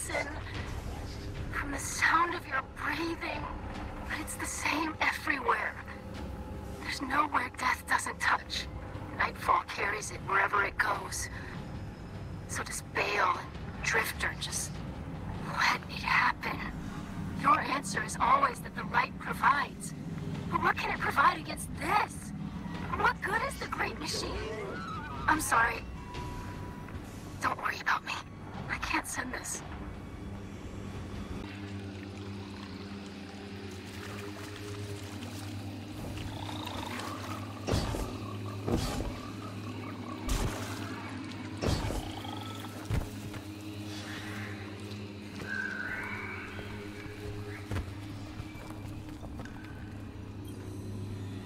listen. From the sound of your breathing, but it's the same everywhere. There's nowhere death doesn't touch. Nightfall carries it wherever it goes. So does Bale and Drifter. Just let it happen. Your answer is always that the light provides. But what can it provide against this? What good is the Great Machine? I'm sorry. Don't worry about me. I can't send this.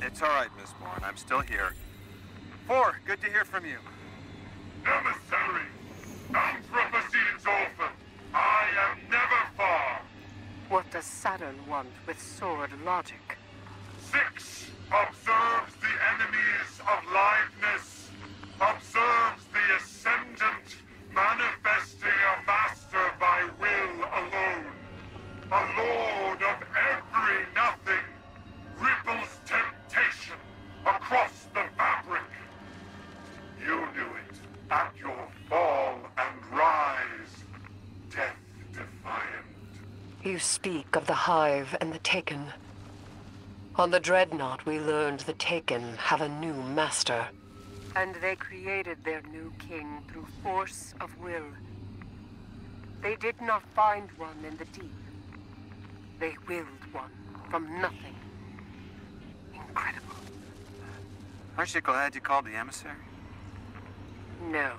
It's all right, Miss Bourne. I'm still here. 4, good to hear from you. Emissary, Anthropocene's orphan. I am never far. What does Saturn want with sword logic? 6, observes the enemies of liveness. Observes the ascendant, manifesting a master by will alone. A lord of every nothing. Ripples temptation across the fabric. You knew it at your fall and rise, death defiant. You speak of the Hive and the Taken. On the Dreadnought, we learned the Taken have a new master. And they created their new king through force of will. They did not find one in the deep. They willed one from nothing. Incredible. Aren't you glad you called the emissary? No.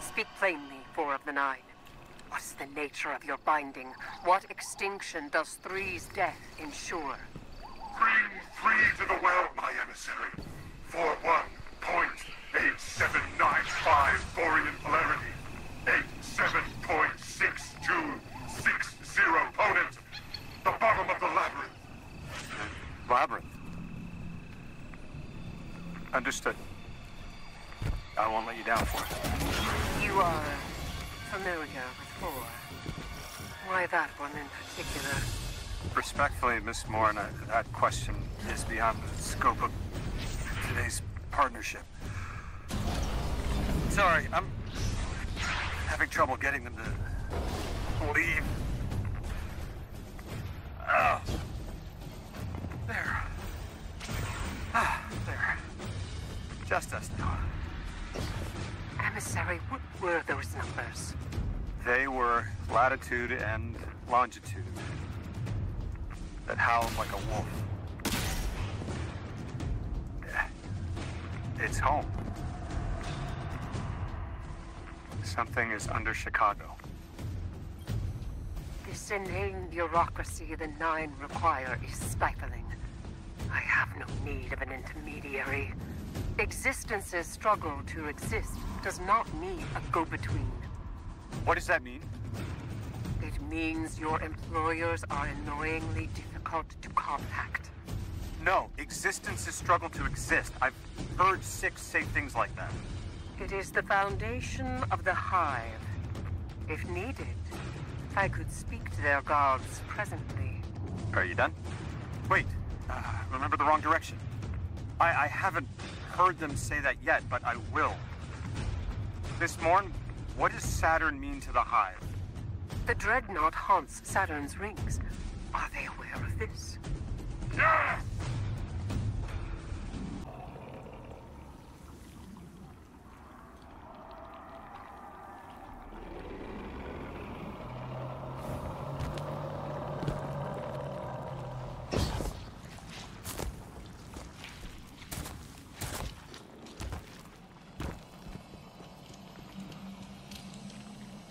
Speak plainly, 4 of the 9. What is the nature of your binding? What extinction does 3's death ensure? Bring 3 to the well, my emissary. For 1.8795 Borean polarity. 87.6260 opponent. The bottom of the labyrinth. Labyrinth. Understood. I won't let you down for it. You are familiar with 4. Why that one in particular? Respectfully, Miss Moore, that question is beyond the scope of today's partnership. Sorry, I'm having trouble getting them to leave. Oh. There. There. Just us now. Emissary, what were those numbers? They were latitude and longitude that howled like a wolf. It's home. Something is under Chicago. This inane bureaucracy the 9 require is stifling. I have no need of an intermediary. Existence's struggle to exist does not need a go-between. What does that mean? It means your employers are annoyingly difficult to contact. No, existence's struggle to exist. I've heard 6 say things like that. It is the foundation of the Hive. If needed, I could speak to their gods presently. Are you done? Wait, remember the wrong direction. I haven't heard them say that yet, but I will. Miss Morn, what does Saturn mean to the Hive? The Dreadnought haunts Saturn's rings. Are they aware of this? Yes!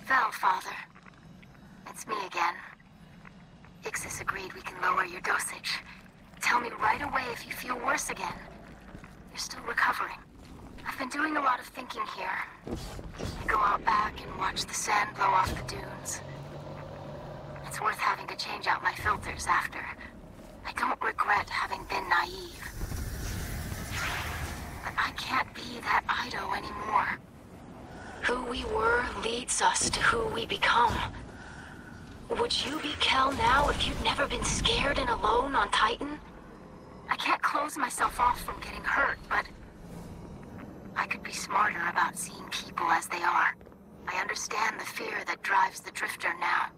Val, Father. It's me again. Ixis agreed we can lower your dosage. Tell me right away if you feel worse again. You're still recovering. I've been doing a lot of thinking here. I go out back and watch the sand blow off the dunes. It's worth having to change out my filters after. I don't regret having been naive. But I can't be that Ido anymore. Who we were leads us to who we become. Would you be Kel now if you'd never been scared and alone on Titan? I can't close myself off from getting hurt, but I could be smarter about seeing people as they are. I understand the fear that drives the Drifter now.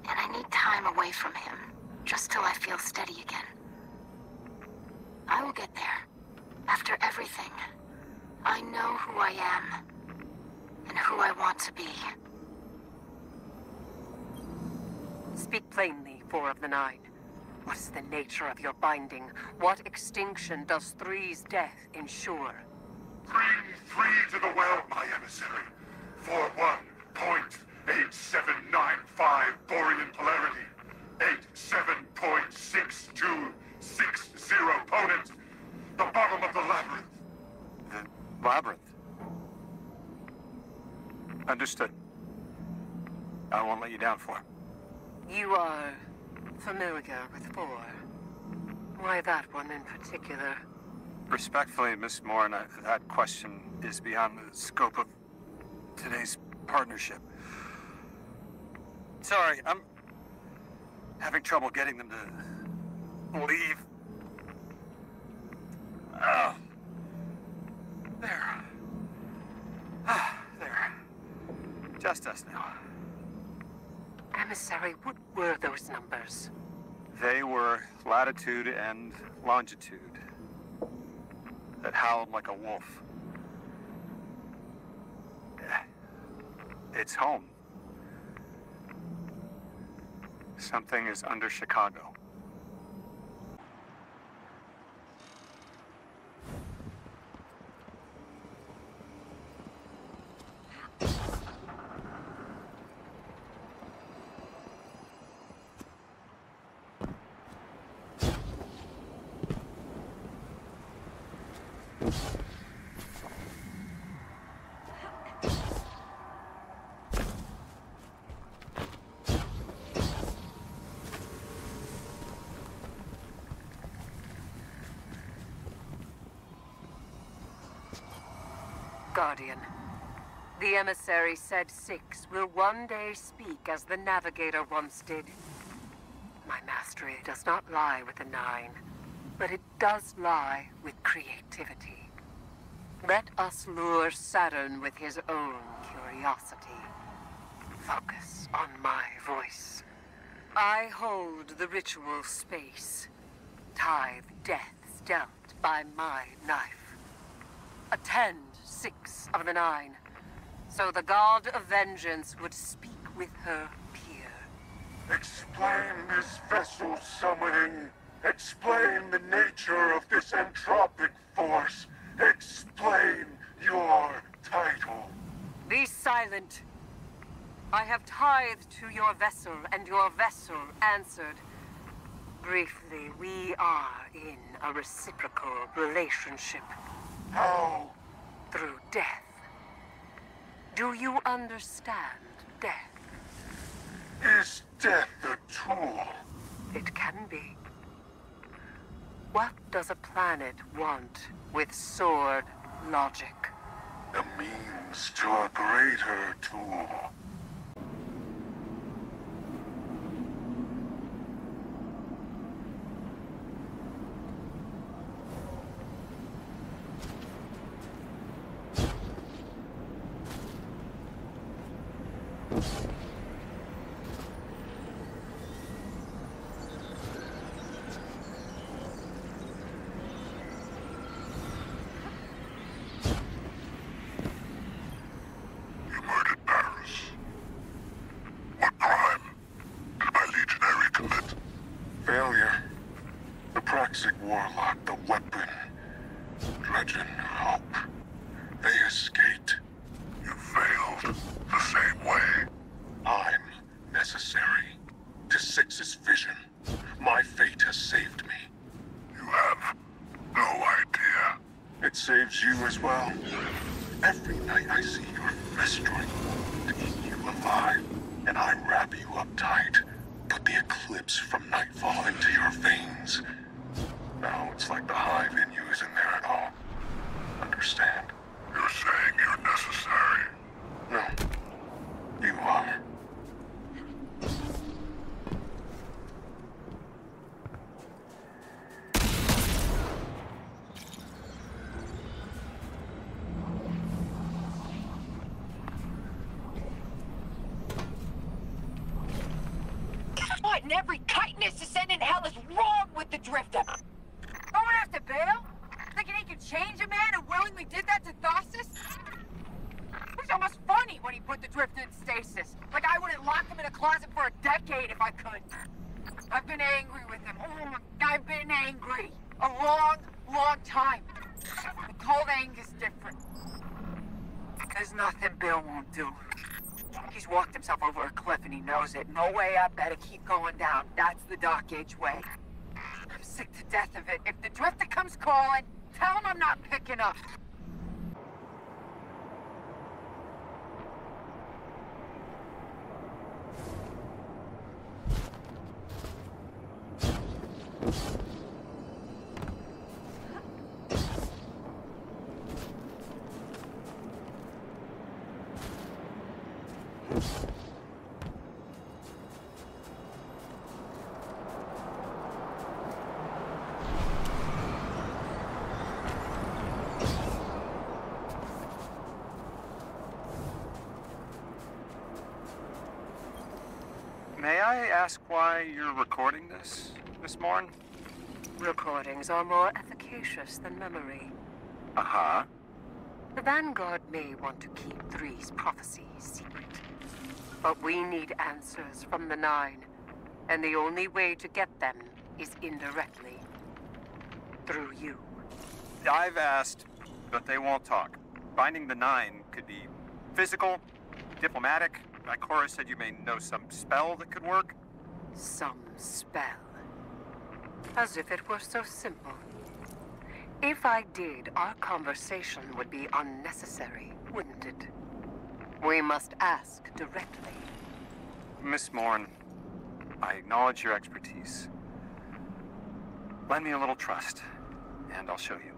And I need time away from him, just till I feel steady again. I will get there. After everything, I know who I am, and who I want to be. Speak plainly, Four of the Nine. What is the nature of your binding? What extinction does Three's death ensure? Bring Three to the well, my emissary. For 1.8795 Borean polarity. 87.6260 opponent. The bottom of the labyrinth. The labyrinth? Understood. I won't let you down, Four. You are familiar with Four. Why that one in particular? Respectfully, Miss Moore, that question is beyond the scope of today's partnership. Sorry, I'm having trouble getting them to leave. There. There. Just us now. Emissary, what were those numbers? They were latitude and longitude that howled like a wolf. It's home. Something is under Chicago. Guardian, the emissary said 6 will one day speak as the Navigator once did. My mastery does not lie with the 9, but it does lie with creativity. Let us lure Saturn with his own curiosity. Focus on my voice. I hold the ritual space. Tithe deaths dealt by my knife. Attend 6 of the 9, so the god of vengeance would speak with her peer. Explain this vessel summoning. Explain the nature of this entropic force. Explain your title. Be silent. I have tithed to your vessel, and your vessel answered. Briefly, we are in a reciprocal relationship. How? Through death. Do you understand death? Is death a tool? It can be. What does a planet want with sword logic? A means to a greater tool. Warlock, the weapon. Legend, hope. They escaped. You failed the same way. Well, every night I see your festering to eat you alive, and I wrap you up tight, put the eclipse from nightfall into your veins. Now it's like the hive in you isn't there at all. Understand? You're saying you're necessary? No. You are. What in every chitinous descendant hell is wrong with the Drifter? No one has to bail? Thinking he could change a man who willingly did that to Thassus? It was almost funny when he put the Drifter in stasis. Like I wouldn't lock him in a closet for a decade if I could. I've been angry with him. Oh, I've been angry. A long, long time. The cold anger's different. There's nothing Bill won't do. He's walked himself over a cliff and he knows it. No way up, better keep going down. That's the Dark Age way. I'm sick to death of it. If the Drifter comes calling, tell him I'm not picking up. May I ask why you're recording this, Miss Morn? Recordings are more efficacious than memory. Uh-huh. The Vanguard may want to keep 3's prophecy secret. But we need answers from the 9, and the only way to get them is indirectly. Through you. I've asked, but they won't talk. Finding the 9 could be physical, diplomatic. Ikora said you may know some spell that could work. Some spell. As if it were so simple. If I did, our conversation would be unnecessary, wouldn't it? We must ask directly. Miss Morn, I acknowledge your expertise. Lend me a little trust, and I'll show you.